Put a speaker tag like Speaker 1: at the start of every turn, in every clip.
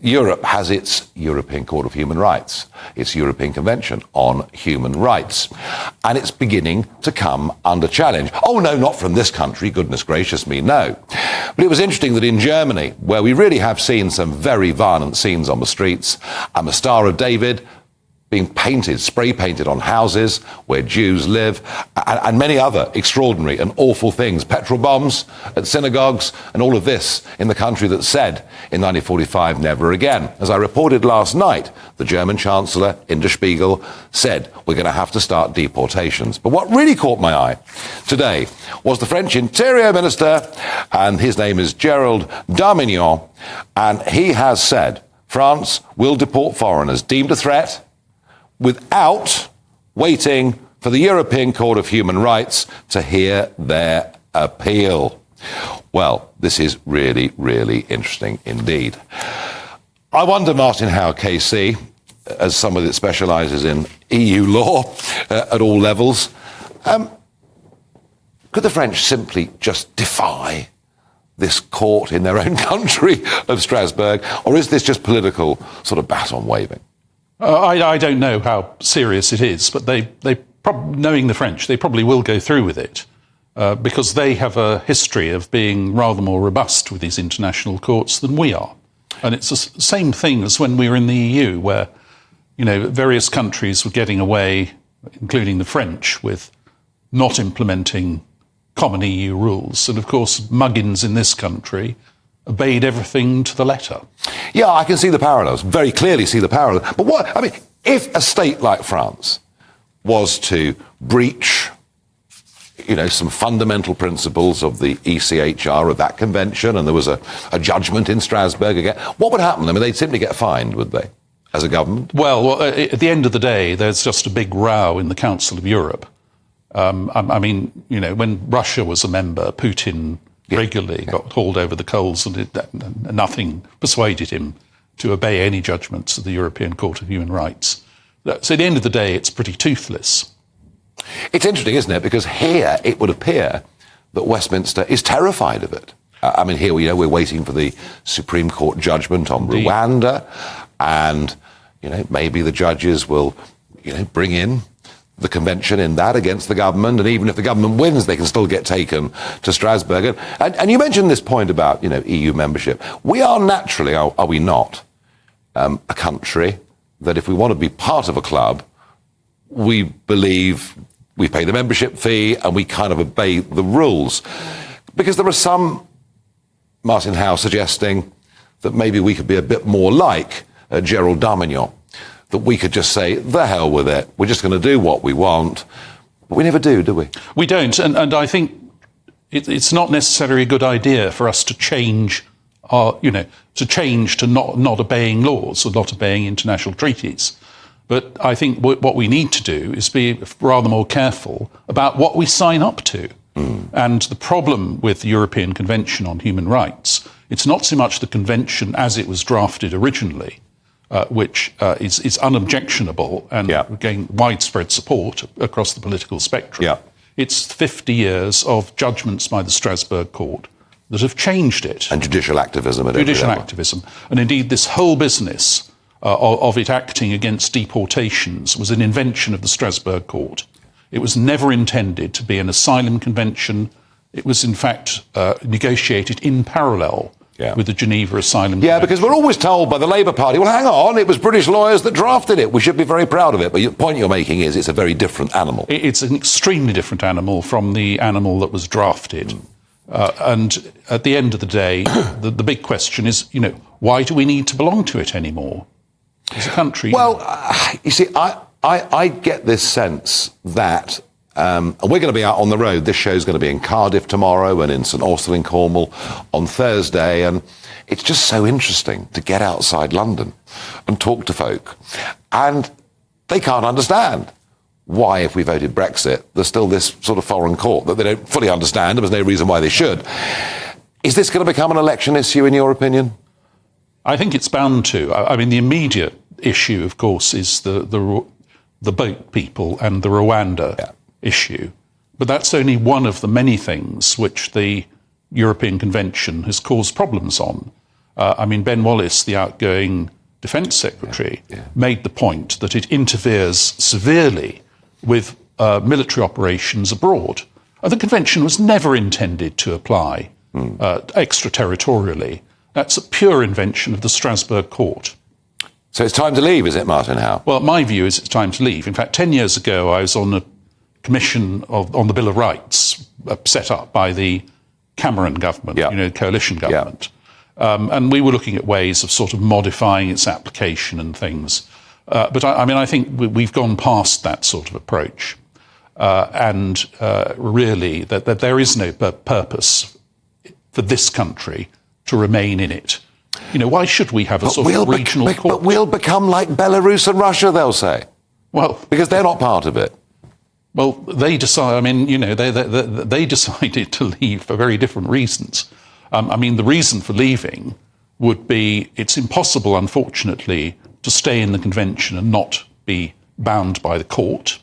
Speaker 1: Europe has its European Court of Human Rights, its European Convention on Human Rights, and it's beginning to come under challenge. Oh, no, not from this country, goodness gracious me, no. But it was interesting that in Germany, where we really have seen some very violent scenes on the streets, a Star of David being painted, spray-painted on houses where Jews live, and many other extraordinary and awful things, petrol bombs at synagogues, and all of this in the country that said in 1945, never again. As I reported last night, the German Chancellor, in Der Spiegel, said we're going to have to start deportations. But what really caught my eye today was the French Interior Minister, and his name is Gerald Darmanin, and he has said France will deport foreigners deemed a threat without waiting for the European Court of Human Rights to hear their appeal. Well, this is really, really interesting indeed. I wonder, Marin Howe KC, as somebody that specialises in EU law at all levels, could the French simply just defy this court in their own country of Strasbourg, or is this just political sort of baton waving?
Speaker 2: I don't know how serious it is, but knowing the French, they probably will go through with it because they have a history of being rather more robust with these international courts than we are. And it's the same thing as when we were in the EU, where, you know, various countries were getting away, including the French, with not implementing common EU rules. And of course, Muggins in this country obeyed everything to the letter.
Speaker 1: Yeah, I can see the parallels, very clearly see the parallels. But if a state like France was to breach, you know, some fundamental principles of the ECHR, of that convention, and there was a judgment in Strasbourg again, what would happen? I mean, they'd simply get fined, would they, as a government?
Speaker 2: Well, at the end of the day, there's just a big row in the Council of Europe. I mean, you know, when Russia was a member, Putin regularly got hauled over the coals, and nothing persuaded him to obey any judgments of the European Court of Human Rights. So at the end of the day, it's pretty toothless.
Speaker 1: It's interesting, isn't it? Because here it would appear that Westminster is terrified of it. I mean, here we're waiting for the Supreme Court judgment on Rwanda, and maybe the judges will bring in the convention in that against the government, and even if the government wins, they can still get taken to Strasbourg. And you mentioned this point about EU membership. We are naturally, are we not, a country that if we want to be part of a club, we believe we pay the membership fee and we kind of obey the rules. Because there are some, Marin Howe, suggesting that maybe we could be a bit more like Gerald Darmanin, that we could just say, the hell with it, we're just going to do what we want. But we never do we?
Speaker 2: We don't, and I think it's not necessarily a good idea for us to change to not obeying laws or not obeying international treaties. But I think what we need to do is be rather more careful about what we sign up to. And the problem with the European Convention on Human Rights, it's not so much the convention as it was drafted originally, which is unobjectionable and gained widespread support across the political spectrum. Yeah. It's 50 years of judgments by the Strasbourg Court that have changed it.
Speaker 1: And judicial activism.
Speaker 2: Judicial activism. And indeed, this whole business of it acting against deportations was an invention of the Strasbourg Court. It was never intended to be an asylum convention. It was, in fact, negotiated in parallel with the Geneva Asylum Convention.
Speaker 1: Because we're always told by the Labour Party, well, hang on, it was British lawyers that drafted it. We should be very proud of it. But the point you're making is it's a very different animal.
Speaker 2: It's an extremely different animal from the animal that was drafted. And at the end of the day, the big question is, why do we need to belong to it anymore as a country?
Speaker 1: Well, you see, I get this sense that and we're going to be out on the road. This show's going to be in Cardiff tomorrow and in St Austell in Cornwall on Thursday. And it's just so interesting to get outside London and talk to folk. And they can't understand why, if we voted Brexit, there's still this sort of foreign court that they don't fully understand. There's no reason why they should. Is this going to become an election issue, in your opinion?
Speaker 2: I think it's bound to. I mean, the immediate issue, of course, is the boat people and the Rwanda issue. But that's only one of the many things which the European Convention has caused problems on. Ben Wallace, the outgoing Defence Secretary, made the point that it interferes severely with military operations abroad. The convention was never intended to apply extraterritorially. That's a pure invention of the Strasbourg court.
Speaker 1: So it's time to leave, is it, Martin Howe?
Speaker 2: Well, my view is it's time to leave. In fact, 10 years ago, I was on a commission on the Bill of Rights set up by the Cameron government, coalition government. And we were looking at ways of sort of modifying its application and things. But I think we've gone past that sort of approach. And really, that there is no purpose for this country to remain in it. Why should we have a sort of regional court?
Speaker 1: But we'll become like Belarus and Russia, they'll say. Well, because they're not part of it.
Speaker 2: Well, they decide. They decided to leave for very different reasons. The reason for leaving would be it's impossible, unfortunately, to stay in the convention and not be bound by the court.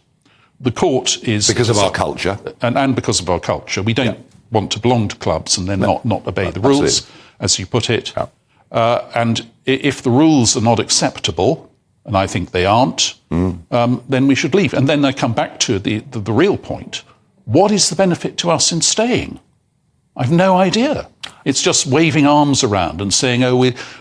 Speaker 2: The court is
Speaker 1: because of our culture,
Speaker 2: and because of our culture, we don't want to belong to clubs and then not obey the rules, as you put it. And if the rules are not acceptable, and I think they aren't, then we should leave. And then I come back to the real point. What is the benefit to us in staying? I've no idea. It's just waving arms around and saying,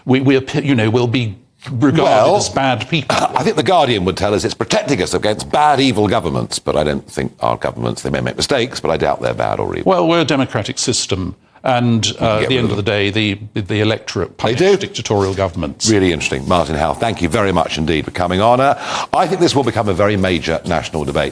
Speaker 2: we'll be regarded as bad people.
Speaker 1: I think The Guardian would tell us it's protecting us against bad, evil governments, but I don't think our governments, they may make mistakes, but I doubt they're bad or evil.
Speaker 2: Well, we're a democratic system. And at the end of the day, the electorate punish dictatorial governments.
Speaker 1: Really interesting. Martin Howe, thank you very much indeed for coming on. I think this will become a very major national debate.